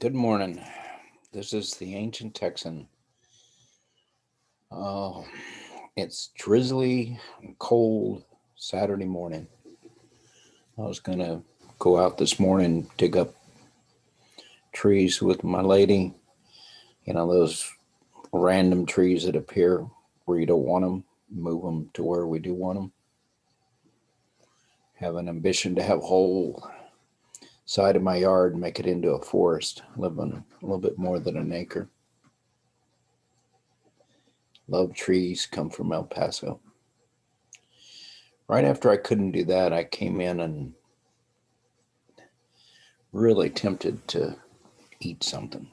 Good morning. This is the ancient Texan. Oh, it's drizzly and cold Saturday morning. I was going to go out this morning, dig up trees with my lady. Those random trees that appear where you don't want them, move them to where we do want them. Have an ambition to have a whole side of my yard, make it into a forest. Live on a little bit more than an acre. Love trees, come from El Paso. Right after I couldn't do that, I came in and really tempted to eat something.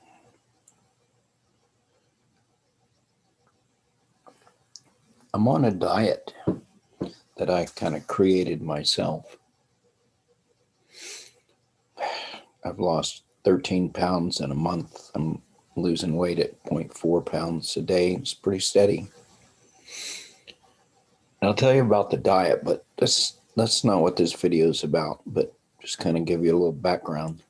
I'm on a diet that I kind of created myself. I've lost 13 pounds in a month. I'm losing weight at 0.4 pounds a day. It's pretty steady. And I'll tell you about the diet, but that's not what this video is about, but just kind of give you a little background.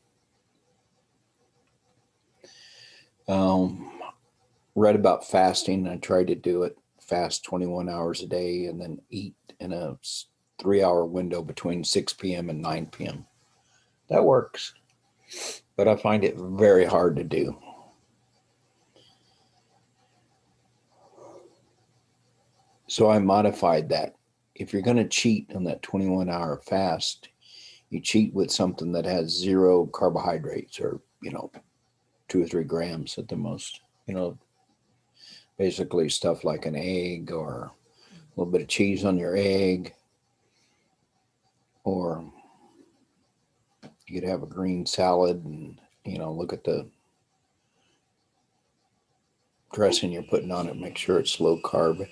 Read about fasting. I tried to do it, fast 21 hours a day, and then eat in a 3-hour window between 6 p.m. and 9 p.m. That works, but I find it very hard to do. So I modified that. If you're going to cheat on that 21-hour fast, you cheat with something that has zero carbohydrates or, 2 or 3 grams at the most. Basically stuff like an egg or a little bit of cheese on your egg, or you could have a green salad and, look at the dressing you're putting on it, make sure it's low carb.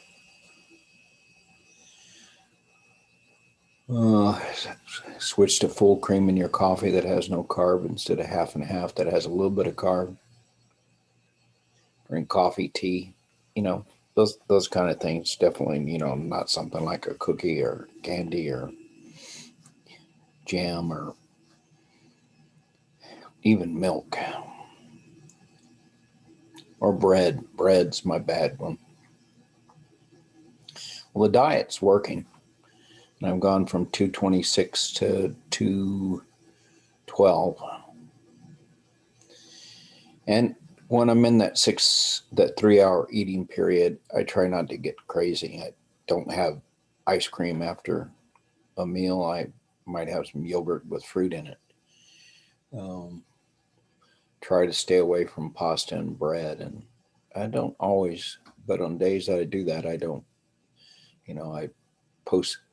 Switch to full cream in your coffee that has no carb instead of half and half that has a little bit of carb. Drink coffee, tea, those kind of things. Definitely, not something like a cookie or candy or jam or even milk or bread. Bread's my bad one. Well, the diet's working. And I've gone from 226 to 212. And when I'm in that 3-hour eating period, I try not to get crazy. I don't have ice cream after a meal. I might have some yogurt with fruit in it. Try to stay away from pasta and bread. And I don't always, but on days that I do that, I don't, I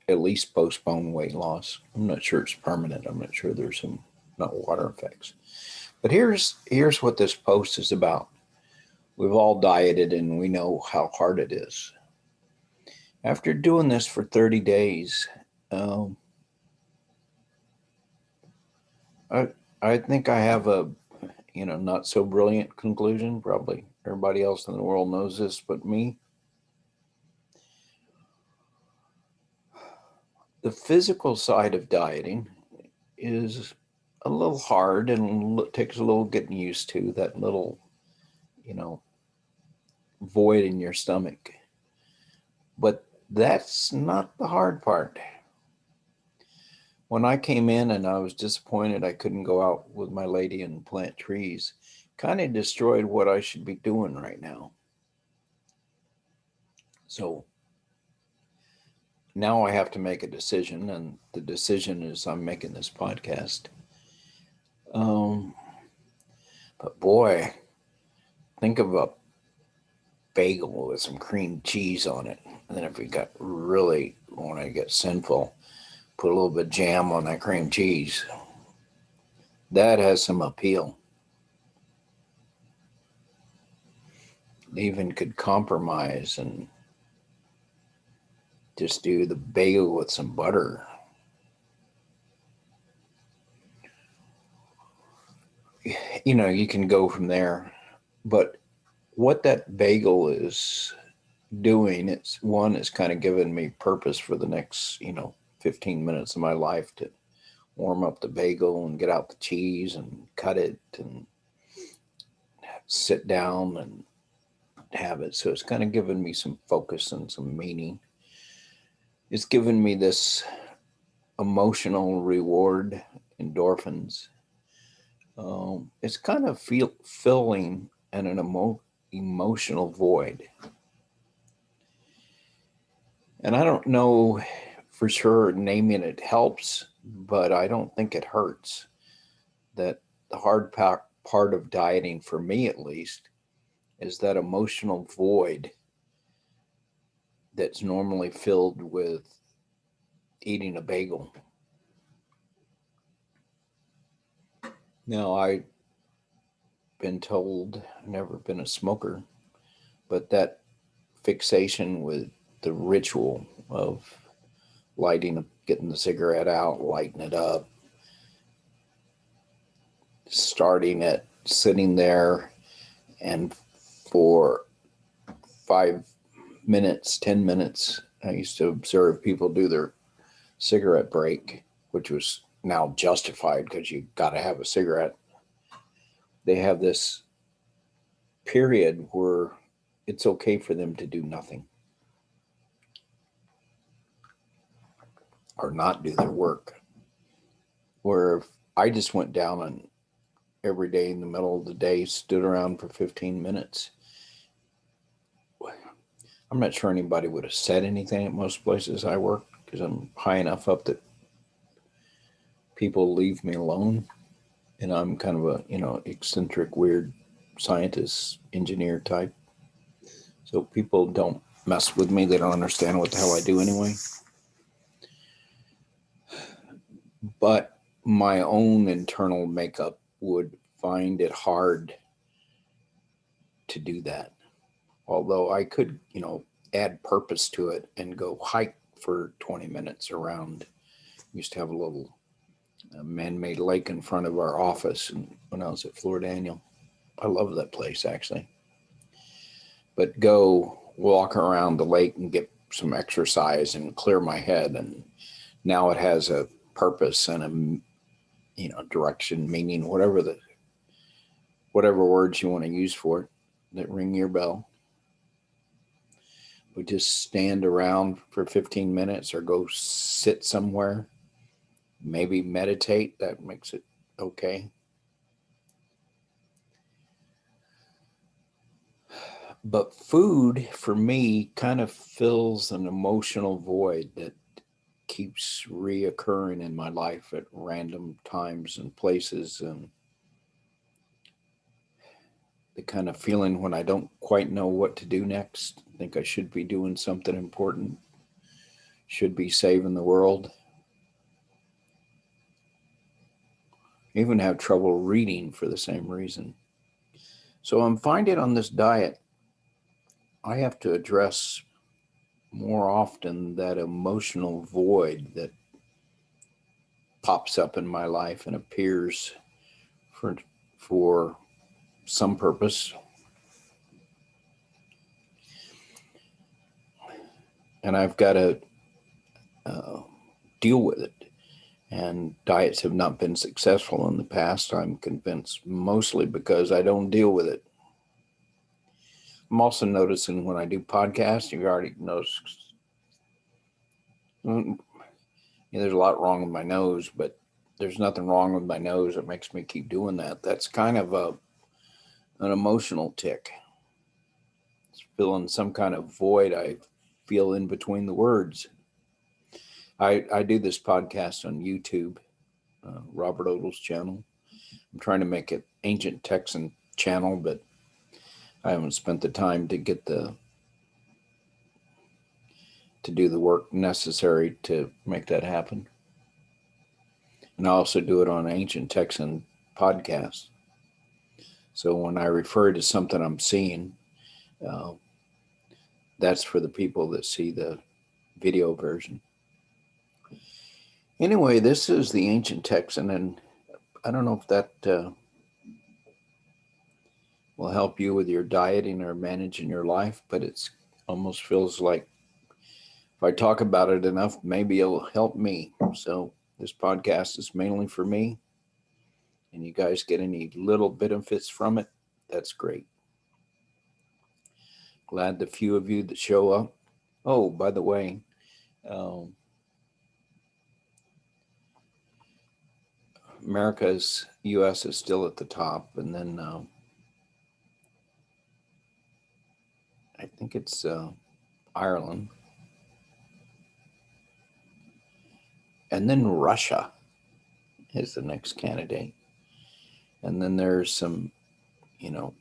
at least postpone weight loss. I'm not sure it's permanent. I'm not sure there's some not water effects. But here's what this post is about. We've all dieted and we know how hard it is. After doing this for 30 days, I think I have a not so brilliant conclusion. Probably everybody else in the world knows this but me. The physical side of dieting is a little hard and takes a little getting used to, that little, void in your stomach. But that's not the hard part. When I came in and I was disappointed I couldn't go out with my lady and plant trees, kind of destroyed what I should be doing right now. So now I have to make a decision, and the decision is I'm making this podcast. But boy, think of a bagel with some cream cheese on it. And then if we want to get sinful, put a little bit of jam on that cream cheese. That has some appeal. Even could compromise and just do the bagel with some butter. You can go from there. But what that bagel is doing, it's kind of giving me purpose for the next, 15 minutes of my life to warm up the bagel and get out the cheese and cut it and sit down and have it. So it's kind of given me some focus and some meaning. It's given me this emotional reward, endorphins. It's kind of filling an emotional void. And I don't know for sure naming it helps, but I don't think it hurts. That the hard part of dieting, for me at least, is that emotional void that's normally filled with eating a bagel. Now, I've been told, I've never been a smoker, but that fixation with the ritual of getting the cigarette out, lighting it up, starting it, sitting there, and for 5 minutes, 10 minutes, I used to observe people do their cigarette break, which was now justified because you got to have a cigarette. They have this period where it's okay for them to do nothing or not do their work. Where if I just went down and every day in the middle of the day stood around for 15 minutes, I'm not sure anybody would have said anything at most places I work because I'm high enough up that people leave me alone. And I'm kind of a, eccentric, weird scientist, engineer type. So people don't mess with me. They don't understand what the hell I do anyway. But my own internal makeup would find it hard to do that. Although I could, add purpose to it and go hike for 20 minutes around. We used to have a little man-made lake in front of our office and when I was at Florida Daniel. I love that place actually. But go walk around the lake and get some exercise and clear my head, and now it has a purpose and a direction, meaning, whatever words you want to use for it that ring your bell. We just stand around for 15 minutes or go sit somewhere, maybe meditate. That makes it okay. But food for me kind of fills an emotional void that keeps reoccurring in my life at random times and places, and the kind of feeling when I don't quite know what to do next. I think I should be doing something important, should be saving the world. I even have trouble reading for the same reason. So I'm finding on this diet, I have to address more often that emotional void that pops up in my life and appears for some purpose. And I've got to deal with it. And diets have not been successful in the past, I'm convinced, mostly because I don't deal with it. I'm also noticing when I do podcasts, you already noticed, there's a lot wrong with my nose, but there's nothing wrong with my nose that makes me keep doing that. That's kind of an emotional tick. It's filling some kind of void I feel in between the words. I do this podcast on YouTube, Robert Odell's channel. I'm trying to make it Ancient Texan channel, but I haven't spent the time to do the work necessary to make that happen. And I also do it on Ancient Texan podcast. So when I refer to something I'm seeing, that's for the people that see the video version. Anyway, this is the Ancient Texan, and I don't know if that will help you with your dieting or managing your life, but it's almost feels like if I talk about it enough, maybe it'll help me. So this podcast is mainly for me, and you guys get any little benefits from it, That's great. Glad the few of you that show up. Oh, by the way, um, America's U.S. is still at the top, and then I think it's Ireland, and then Russia is the next candidate, and then there's some, you know,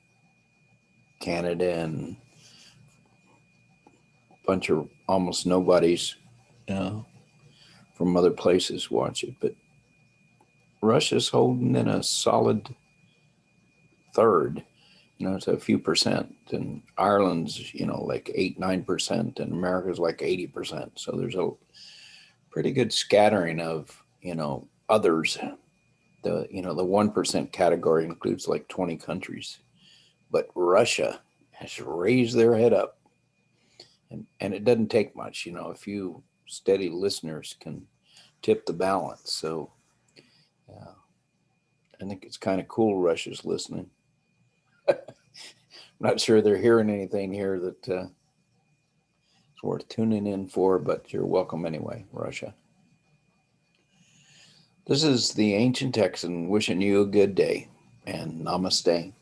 Canada and a bunch of almost nobodies uh, from other places watch it, but Russia's holding in a solid third. It's a few percent, and Ireland's like 8-9%, and America's like 80%. So there's a pretty good scattering of others. The 1% category includes like 20 countries, but Russia has raised their head up, and it doesn't take much. A few steady listeners can tip the balance. So I think it's kind of cool Russia's listening. I'm not sure they're hearing anything here that it's worth tuning in for, but you're welcome anyway, Russia. This is the Ancient Texan wishing you a good day, and namaste.